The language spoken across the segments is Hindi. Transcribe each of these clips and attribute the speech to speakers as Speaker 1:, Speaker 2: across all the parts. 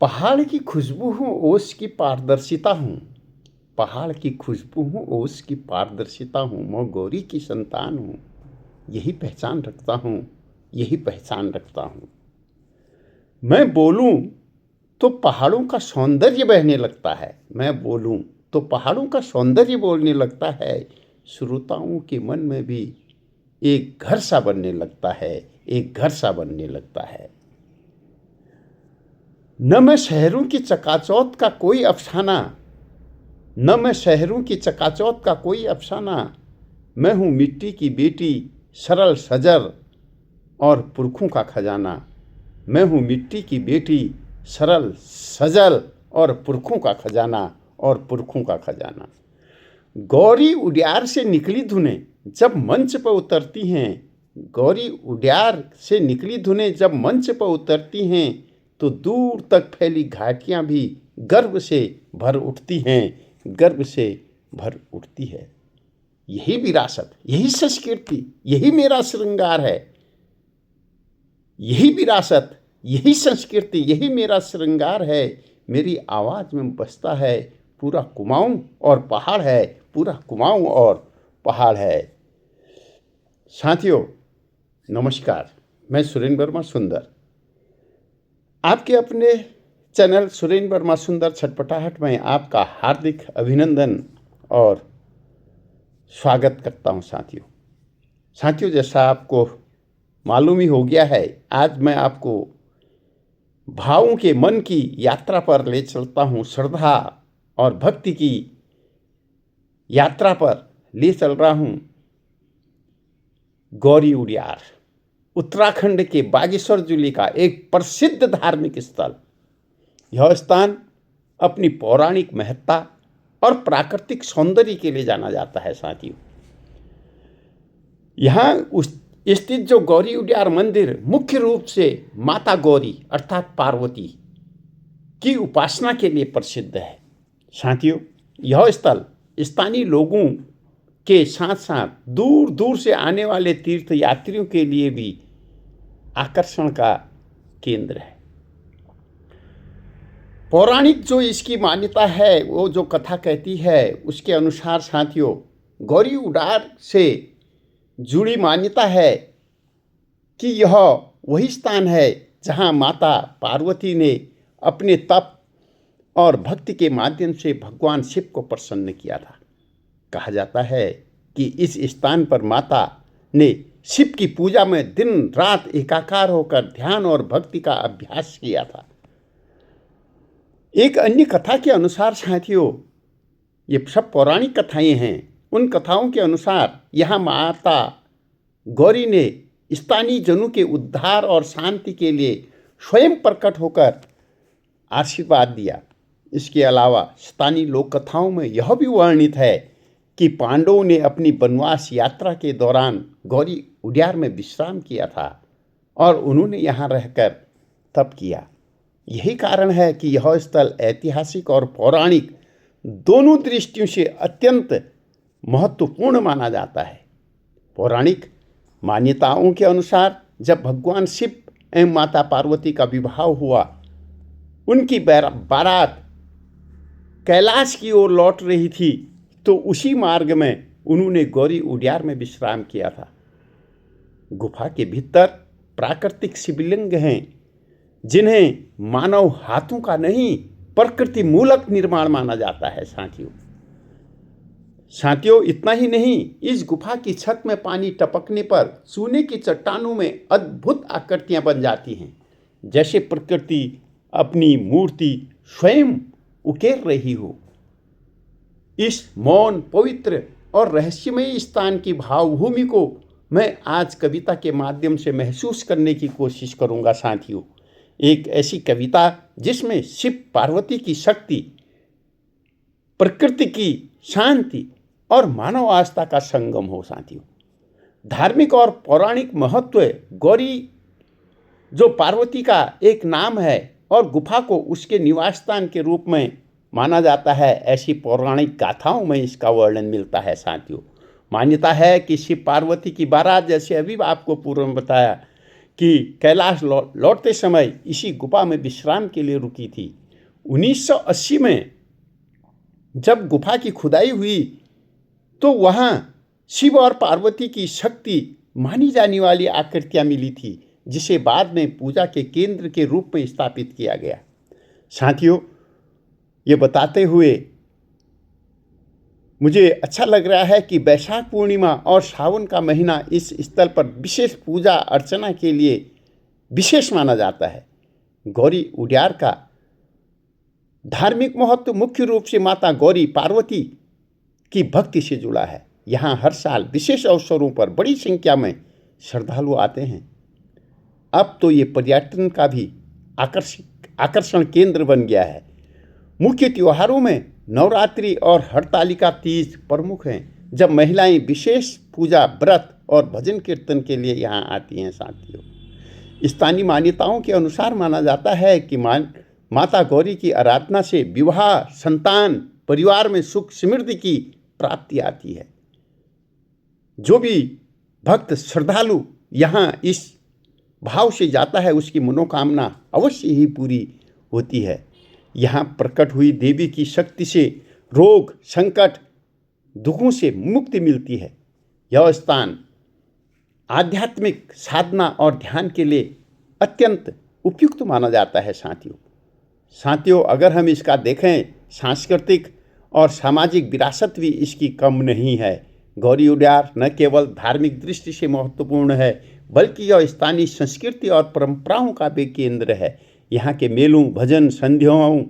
Speaker 1: पहाड़ की खुशबू हूँ ओस की पारदर्शिता हूँ। पहाड़ की खुशबू हूँ ओस की पारदर्शिता हूँ। मैं गौरी की संतान हूँ। यही पहचान रखता हूँ, यही पहचान रखता हूँ। मैं बोलूँ तो पहाड़ों का सौंदर्य बहने लगता है। मैं बोलूँ तो पहाड़ों का सौंदर्य बोलने लगता है। श्रोताओं के मन में भी एक घर सा बनने लगता है, एक घर सा बनने लगता है। न मैं शहरों की चकाचौंध का कोई अफसाना, न मैं शहरों की चकाचौंध का कोई अफसाना। मैं हूँ मिट्टी की बेटी, सरल सजल और पुरखों का खजाना। मैं हूँ मिट्टी की बेटी, सरल सजल और पुरखों का खजाना, और पुरखों का खजाना। गौरी उड्यार से निकली धुनें जब मंच पर उतरती हैं, गौरी उड्यार से निकली धुनें जब मंच पर उतरती हैं, तो दूर तक फैली घाटियां भी गर्व से भर उठती हैं, गर्व से भर उठती है। यही विरासत, यही संस्कृति, यही मेरा श्रृंगार है। यही विरासत, यही संस्कृति, यही मेरा श्रृंगार है। मेरी आवाज़ में बसता है पूरा कुमाऊं और पहाड़ है, पूरा कुमाऊं और पहाड़ है। साथियों नमस्कार, मैं सुरेंद्र वर्मा सुंदर आपके अपने चैनल सुरेंद्र वर्मा सुंदर छटपटाहट में आपका हार्दिक अभिनंदन और स्वागत करता हूं। साथियों जैसा आपको मालूम ही हो गया है, आज मैं आपको भावों के मन की यात्रा पर ले चलता हूं। श्रद्धा और भक्ति की यात्रा पर ले चल रहा हूं। गौरी उड्यार उत्तराखंड के बागेश्वर जिले का एक प्रसिद्ध धार्मिक स्थल। यह स्थान अपनी पौराणिक महत्ता और प्राकृतिक सौंदर्य के लिए जाना जाता है। साथियों यहाँ स्थित जो गौरी उड्यार मंदिर मुख्य रूप से माता गौरी अर्थात पार्वती की उपासना के लिए प्रसिद्ध है। साथियों यह स्थल स्थानीय लोगों के साथ साथ दूर दूर से आने वाले तीर्थ यात्रियों के लिए भी आकर्षण का केंद्र है। पौराणिक जो इसकी मान्यता है, वो जो कथा कहती है, उसके अनुसार साथियों गौरी उड्यार से जुड़ी मान्यता है कि यह वही स्थान है जहां माता पार्वती ने अपने तप और भक्ति के माध्यम से भगवान शिव को प्रसन्न किया था। कहा जाता है कि इस स्थान पर माता ने शिव की पूजा में दिन रात एकाकार होकर ध्यान और भक्ति का अभ्यास किया था। एक अन्य कथा के अनुसार साथियों, ये सब पौराणिक कथाएं हैं, उन कथाओं के अनुसार यहाँ माता गौरी ने स्थानीय जनों के उद्धार और शांति के लिए स्वयं प्रकट होकर आशीर्वाद दिया। इसके अलावा स्थानीय लोक कथाओं में यह भी वर्णित है कि पांडवों ने अपनी वनवास यात्रा के दौरान गौरी उड्यार में विश्राम किया था और उन्होंने यहाँ रहकर तप किया। यही कारण है कि यह स्थल ऐतिहासिक और पौराणिक दोनों दृष्टियों से अत्यंत महत्वपूर्ण माना जाता है। पौराणिक मान्यताओं के अनुसार जब भगवान शिव एवं माता पार्वती का विवाह हुआ, उनकी बारात कैलाश की ओर लौट रही थी, तो उसी मार्ग में उन्होंने गौरी उड्यार में विश्राम किया था। गुफा के भीतर प्राकृतिक शिवलिंग हैं, जिन्हें मानव हाथों का नहीं प्रकृति मूलक निर्माण माना जाता है। साथियों इतना ही नहीं, इस गुफा की छत में पानी टपकने पर सोने की चट्टानों में अद्भुत आकृतियां बन जाती हैं, जैसे प्रकृति अपनी मूर्ति स्वयं उकेर रही हो। इस मौन, पवित्र और रहस्यमयी स्थान की भावभूमि को मैं आज कविता के माध्यम से महसूस करने की कोशिश करूंगा। साथियों एक ऐसी कविता जिसमें शिव पार्वती की शक्ति, प्रकृति की शांति और मानव आस्था का संगम हो। साथियों धार्मिक और पौराणिक महत्व, गौरी जो पार्वती का एक नाम है और गुफा को उसके निवास स्थान के रूप में माना जाता है, ऐसी पौराणिक गाथाओं में इसका वर्णन मिलता है। साथियों मान्यता है कि शिव पार्वती की बारात, जैसे अभी आपको पूर्व में बताया, कि कैलाश लौटते समय इसी गुफा में विश्राम के लिए रुकी थी। 1980 में जब गुफा की खुदाई हुई तो वहाँ शिव और पार्वती की शक्ति मानी जाने वाली आकृतियाँ मिली थी, जिसे बाद में पूजा के केंद्र के रूप में स्थापित किया गया। साथियों, ये बताते हुए मुझे अच्छा लग रहा है कि वैशाख पूर्णिमा और सावन का महीना इस स्थल पर विशेष पूजा अर्चना के लिए विशेष माना जाता है। गौरी उडियार का धार्मिक महत्व मुख्य रूप से माता गौरी पार्वती की भक्ति से जुड़ा है। यहाँ हर साल विशेष अवसरों पर बड़ी संख्या में श्रद्धालु आते हैं। अब तो ये पर्यटन का भी आकर्षण केंद्र बन गया है। मुख्य त्योहारों में नवरात्रि और हरतालिका तीज प्रमुख हैं, जब महिलाएं विशेष पूजा, व्रत और भजन कीर्तन के लिए यहाँ आती हैं। साथियों, स्थानीय मान्यताओं के अनुसार माना जाता है कि माता गौरी की आराधना से विवाह, संतान, परिवार में सुख समृद्धि की प्राप्ति आती है। जो भी भक्त श्रद्धालु यहाँ इस भाव से जाता है, उसकी मनोकामना अवश्य ही पूरी होती है। यहाँ प्रकट हुई देवी की शक्ति से रोग, संकट, दुखों से मुक्ति मिलती है। यह स्थान आध्यात्मिक साधना और ध्यान के लिए अत्यंत उपयुक्त माना जाता है। साथियों, अगर हम इसका देखें, सांस्कृतिक और सामाजिक विरासत भी इसकी कम नहीं है। गौरी उडियार न केवल धार्मिक दृष्टि से महत्वपूर्ण है, बल्कि यह स्थानीय संस्कृति और परंपराओं का भी केंद्र है। यहाँ के मेलों, भजन, संध्याओं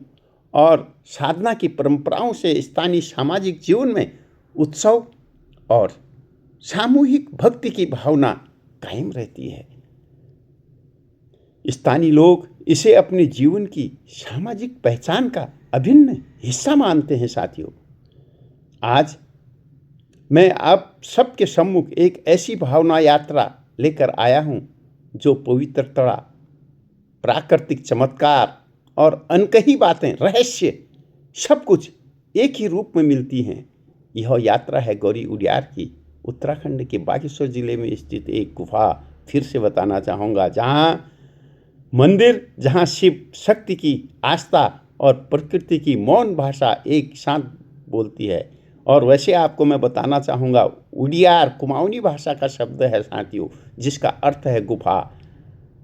Speaker 1: और साधना की परंपराओं से स्थानीय सामाजिक जीवन में उत्सव और सामूहिक भक्ति की भावना कायम रहती है। स्थानीय लोग इसे अपने जीवन की सामाजिक पहचान का अभिन्न हिस्सा मानते हैं। साथियों, आज मैं आप सबके सम्मुख एक ऐसी भावना यात्रा लेकर आया हूँ जो पवित्रता, प्राकृतिक चमत्कार और अनकही बातें, रहस्य, सब कुछ एक ही रूप में मिलती हैं। यह यात्रा है गौरी उडियार की। उत्तराखंड के बागेश्वर जिले में स्थित एक गुफा फिर से बताना चाहूँगा, जहाँ शिव शक्ति की आस्था और प्रकृति की मौन भाषा एक साथ बोलती है। और वैसे आपको मैं बताना चाहूँगा, उडियार कुमाऊनी भाषा का शब्द है साथियों, जिसका अर्थ है गुफा।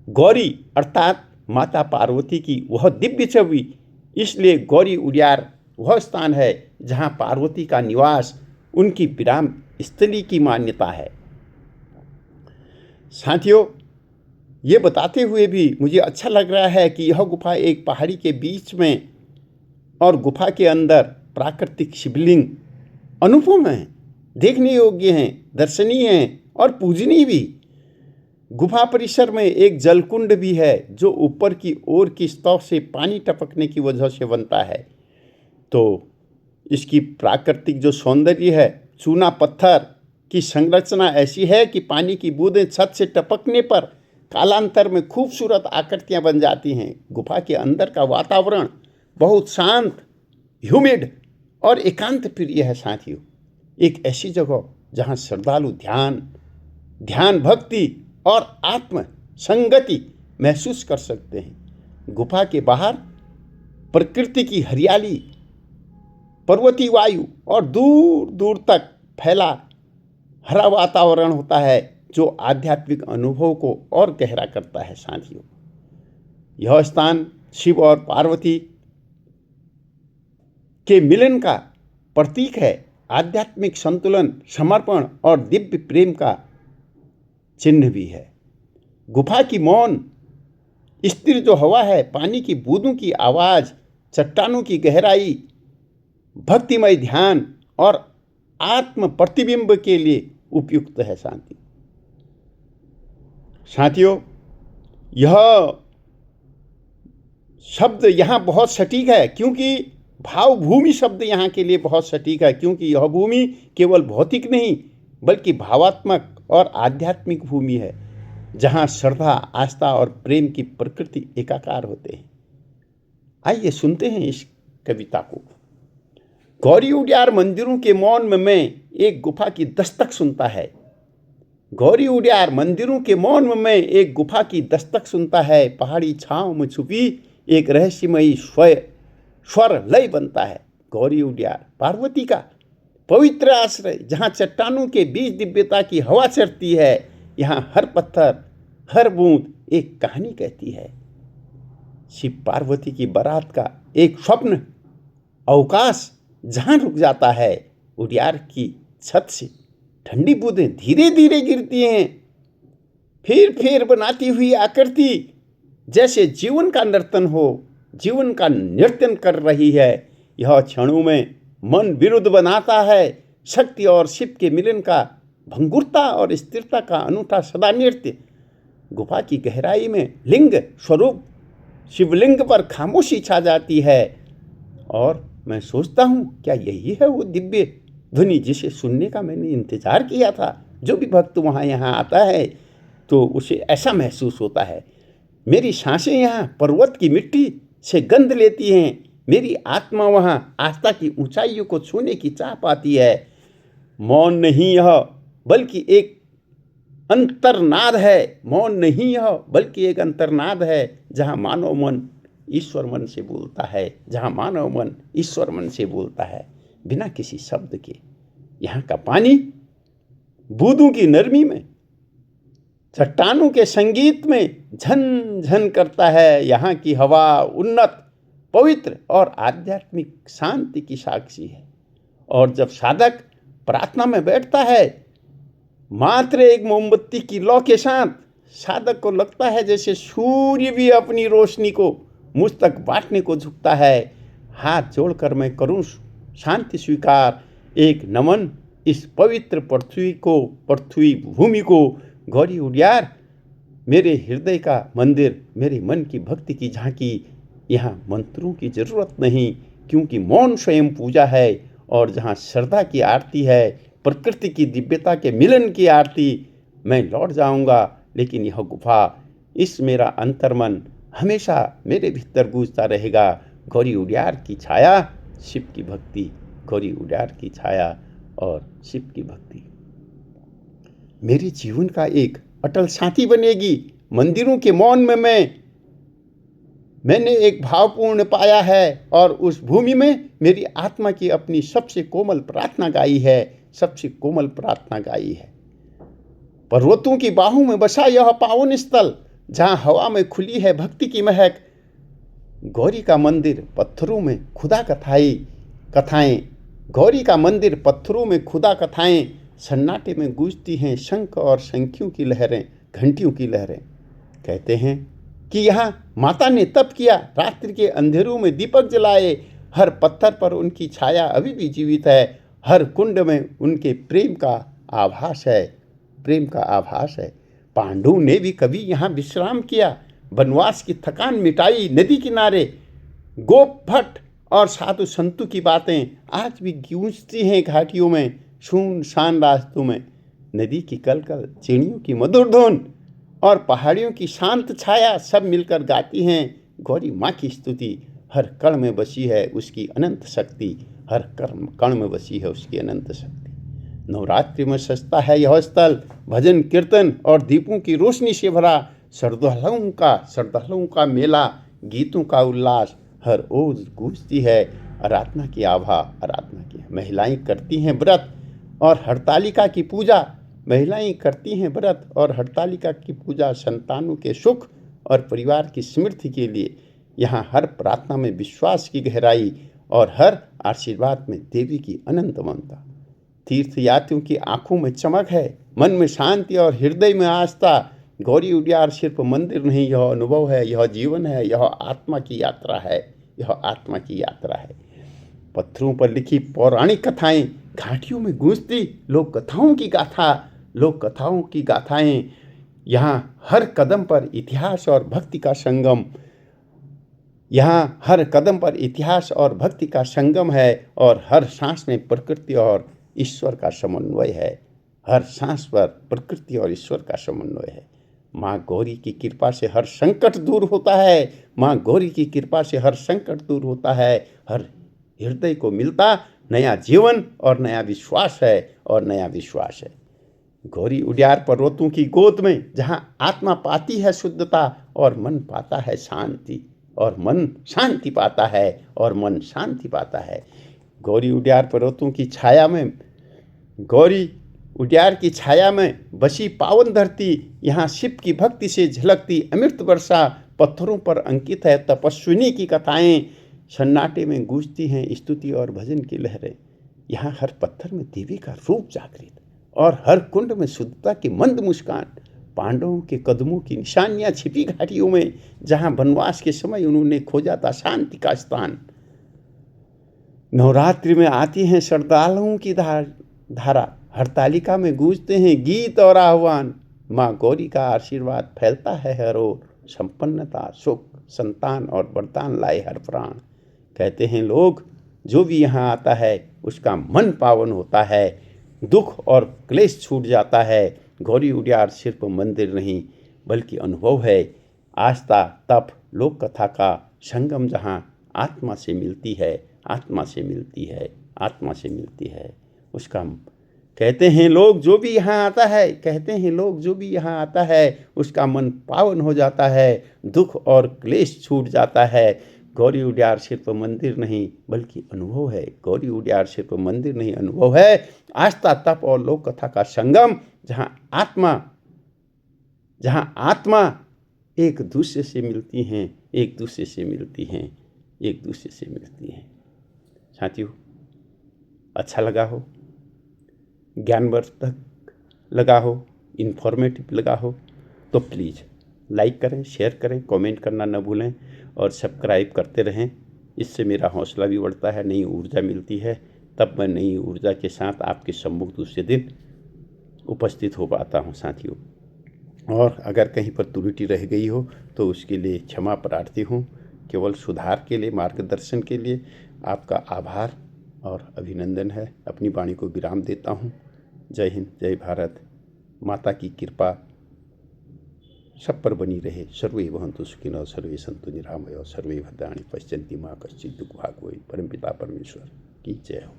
Speaker 1: गौरी अर्थात माता पार्वती की वह दिव्य छवि, इसलिए गौरी उडियार वह स्थान है जहाँ पार्वती का निवास, उनकी विराम स्थली की मान्यता है। साथियों, ये बताते हुए भी मुझे अच्छा लग रहा है कि यह गुफा एक पहाड़ी के बीच में और गुफा के अंदर प्राकृतिक शिवलिंग अनुपम हैं, देखने योग्य हैं, दर्शनीय हैं और पूजनीय भी। गुफा परिसर में एक जलकुंड भी है जो ऊपर की ओर की स्तव से पानी टपकने की वजह से बनता है। तो इसकी प्राकृतिक जो सौंदर्य है, चूना पत्थर की संरचना ऐसी है कि पानी की बूंदें छत से टपकने पर कालांतर में खूबसूरत आकृतियां बन जाती हैं। गुफा के अंदर का वातावरण बहुत शांत, ह्यूमिड और एकांत प्रिय है। साथियों, एक ऐसी जगह जहां श्रद्धालु ध्यान, भक्ति और आत्म संगति महसूस कर सकते हैं। गुफा के बाहर प्रकृति की हरियाली, पर्वतीय वायु और दूर दूर तक फैला हरा वातावरण होता है, जो आध्यात्मिक अनुभव को और गहरा करता है। साथियों, यह स्थान शिव और पार्वती के मिलन का प्रतीक है, आध्यात्मिक संतुलन, समर्पण और दिव्य प्रेम का चिन्ह भी है। गुफा की मौन स्थिर जो हवा है, पानी की बूंदों की आवाज़, चट्टानों की गहराई, भक्तिमय ध्यान और आत्म प्रतिबिंब के लिए उपयुक्त है। साथियों, यह शब्द यहाँ बहुत सटीक है, क्योंकि भावभूमि शब्द यहाँ के लिए बहुत सटीक है, क्योंकि यह भूमि केवल भौतिक नहीं बल्कि भावात्मक और आध्यात्मिक भूमि है, जहाँ श्रद्धा, आस्था और प्रेम की प्रकृति एकाकार होते हैं। आइए सुनते हैं इस कविता को। गौरी उडियार मंदिरों के मौन में एक गुफा की दस्तक सुनता है। गौरी उडियार मंदिरों के मौन में एक गुफा की दस्तक सुनता है। पहाड़ी छांव में छुपी एक रहस्यमयी स्वर लय बनता है। गौरी उडियार पार्वती का पवित्र आश्रय, जहाँ चट्टानों के बीच दिव्यता की हवा चलती है। यहाँ हर पत्थर, हर बूंद एक कहानी कहती है। शिव पार्वती की बारात का एक स्वप्न अवकाश जहाँ रुक जाता है। उडियार की छत से ठंडी बूंदें धीरे धीरे गिरती हैं, फिर बनाती हुई आकृति जैसे जीवन का नर्तन हो, जीवन का नृत्य कर रही है। यह क्षणों में मन विरुद्ध बनाता है। शक्ति और शिव के मिलन का, भंगुरता और स्थिरता का अनूठा सदा नृत्य। गुफा की गहराई में लिंग स्वरूप शिवलिंग पर खामोशी छा जाती है और मैं सोचता हूँ, क्या यही है वो दिव्य ध्वनि जिसे सुनने का मैंने इंतजार किया था। जो भी भक्त यहाँ आता है तो उसे ऐसा महसूस होता है। मेरी सांसें यहाँ पर्वत की मिट्टी से गंध लेती हैं। मेरी आत्मा वहाँ आस्था की ऊंचाइयों को छूने की चाह पाती है। मौन नहीं यह बल्कि एक अंतर्नाद है। मौन नहीं यह बल्कि एक अंतर्नाद है, जहाँ मानव मन ईश्वर मन से बोलता है, जहाँ मानव मन ईश्वर मन से बोलता है बिना किसी शब्द के। यहाँ का पानी बूंदों की नरमी में, चट्टानों के संगीत में झन झन करता है। यहाँ की हवा उन्नत, पवित्र और आध्यात्मिक शांति की साक्षी है। और जब साधक प्रार्थना में बैठता है, मात्र एक मोमबत्ती की लौ के साथ, साधक को लगता है जैसे सूर्य भी अपनी रोशनी को मुझ तक बांटने को झुकता है। हाथ जोड़कर मैं करूं शांति स्वीकार, एक नमन इस पवित्र पृथ्वी भूमि को। गौरी उडियार मेरे हृदय का मंदिर, मेरे मन की भक्ति की झांकी। यहाँ मंत्रों की जरूरत नहीं, क्योंकि मौन स्वयं पूजा है। और जहाँ श्रद्धा की आरती है, प्रकृति की दिव्यता के मिलन की आरती, मैं लौट जाऊंगा। लेकिन यह गुफा, इस मेरा अंतर्मन हमेशा मेरे भीतर गूंजता रहेगा। गौरी उडियार की छाया, शिव की भक्ति। गौरी उडियार की छाया और शिव की भक्ति मेरे जीवन का एक अटल साथी बनेगी। मंदिरों के मौन में मैंने एक भावपूर्ण पाया है, और उस भूमि में मेरी आत्मा की अपनी सबसे कोमल प्रार्थना गाई है, सबसे कोमल प्रार्थना गाई है। पर्वतों की बाहों में बसा यह पावन स्थल, जहाँ हवा में खुली है भक्ति की महक। गौरी का मंदिर पत्थरों में खुदा कथाएं, गौरी का मंदिर पत्थरों में खुदा कथाएं। सन्नाटे में गूंजती हैं शंख और शंखियों की लहरें, घंटियों की लहरें। कहते हैं कि यहाँ माता ने तप किया, रात्रि के अंधेरों में दीपक जलाए। हर पत्थर पर उनकी छाया अभी भी जीवित है। हर कुंड में उनके प्रेम का आभास है। पांडु ने भी कभी यहाँ विश्राम किया, वनवास की थकान मिटाई। नदी किनारे गोप भट्ट और साधु संतों की बातें आज भी गूंजती हैं घाटियों में, सुनसान रास्तों में। नदी की कलकल, चिड़ियों की मधुर धुन और पहाड़ियों की शांत छाया सब मिलकर गाती हैं गौरी माँ की स्तुति। हर कण में बसी है उसकी अनंत शक्ति, हर कण में बसी है उसकी अनंत शक्ति। नवरात्रि में सजता है यह स्थल, भजन कीर्तन और दीपों की रोशनी से भरा। श्रद्धालुओं का मेला, गीतों का उल्लास, हर ओर गूंजती है आराधना की आभा। महिलाएं करती हैं व्रत और हरतालिका की पूजा। संतानों के सुख और परिवार की समृद्धि के लिए। यहाँ हर प्रार्थना में विश्वास की गहराई और हर आशीर्वाद में देवी की अनंत ममता। तीर्थयात्रियों की आंखों में चमक है, मन में शांति और हृदय में आस्था। गौरी उडियार सिर्फ मंदिर नहीं, यह अनुभव है, यह जीवन है, यह आत्मा की यात्रा है। पत्थरों पर लिखी पौराणिक कथाएं घाटियों में गूंजती लोक कथाओं की गाथाएं। यहाँ हर कदम पर इतिहास और भक्ति का संगम है, और हर सांस में प्रकृति और ईश्वर का समन्वय है। माँ गौरी की कृपा से हर संकट दूर होता है। हर हृदय को मिलता नया जीवन और नया विश्वास है। गौरी उड्यार पर्वतों की गोद में, जहाँ आत्मा पाती है शुद्धता और मन पाता है शांति, और मन शांति पाता है, और मन शांति पाता है। गौरी उड्यार पर्वतों की छाया में, गौरी उड्यार की छाया में बसी पावन धरती, यहाँ शिव की भक्ति से झलकती अमृत वर्षा, पत्थरों पर अंकित है तपस्विनी की कथाएं, सन्नाटे में गूंजती हैं स्तुति और भजन की लहरें। यहाँ हर पत्थर में देवी का रूप जागृत, और हर कुंड में शुद्धता की मंद मुस्कान। पांडवों के कदमों की निशानियां छिपी घाटियों में, जहाँ वनवास के समय उन्होंने खोजा था शांति का स्थान। नवरात्रि में आती हैं श्रद्धालुओं की धारा, हरतालिका में गूंजते हैं गीत और आह्वान। माँ गौरी का आशीर्वाद फैलता है हर ओर, संपन्नता, सुख, संतान और वरदान लाए हर प्राण। कहते हैं लोग, जो भी यहाँ आता है उसका मन पावन होता है, दुख और क्लेश छूट जाता है। गौरी उड्यार सिर्फ मंदिर नहीं बल्कि अनुभव है, आस्था, तप, लोक कथा का संगम, जहाँ आत्मा से मिलती है, आत्मा से मिलती है, आत्मा से मिलती है उसका। कहते हैं लोग, जो भी यहाँ आता है, कहते हैं लोग, जो भी यहाँ आता है उसका मन पावन हो जाता है, दुख और क्लेश छूट जाता है। गौरी उड्यार सिर्फ मंदिर नहीं बल्कि अनुभव है। गौरी उड्यार सिर्फ मंदिर नहीं, अनुभव है, आस्था, तप और लोक कथा का संगम, जहाँ आत्मा एक दूसरे से मिलती हैं, एक दूसरे से मिलती हैं, एक दूसरे से मिलती हैं। साथियों, अच्छा लगा हो, ज्ञानवर्धक लगा हो, इन्फॉर्मेटिव लगा हो तो प्लीज़ लाइक करें, शेयर करें, कमेंट करना न भूलें और सब्सक्राइब करते रहें। इससे मेरा हौसला भी बढ़ता है, नई ऊर्जा मिलती है, तब मैं नई ऊर्जा के साथ आपके सम्मुख दूसरे दिन उपस्थित हो पाता हूँ साथियों। और अगर कहीं पर त्रुटि रह गई हो तो उसके लिए क्षमा प्रार्थी हूँ। केवल सुधार के लिए, मार्गदर्शन के लिए आपका आभार और अभिनंदन है। अपनी वाणी को विराम देता हूँ। जय हिंद, जय भारत। माता की कृपा सब पर बनी रहे। सर्वे भवन्तु सुखिनः, सर्वे सन्तु निरामया, सर्वे भद्राणि पश्यन्ति मा कश्चित् दुःखभाग् भवेत्। परमपिता परमेश्वर की जय हो।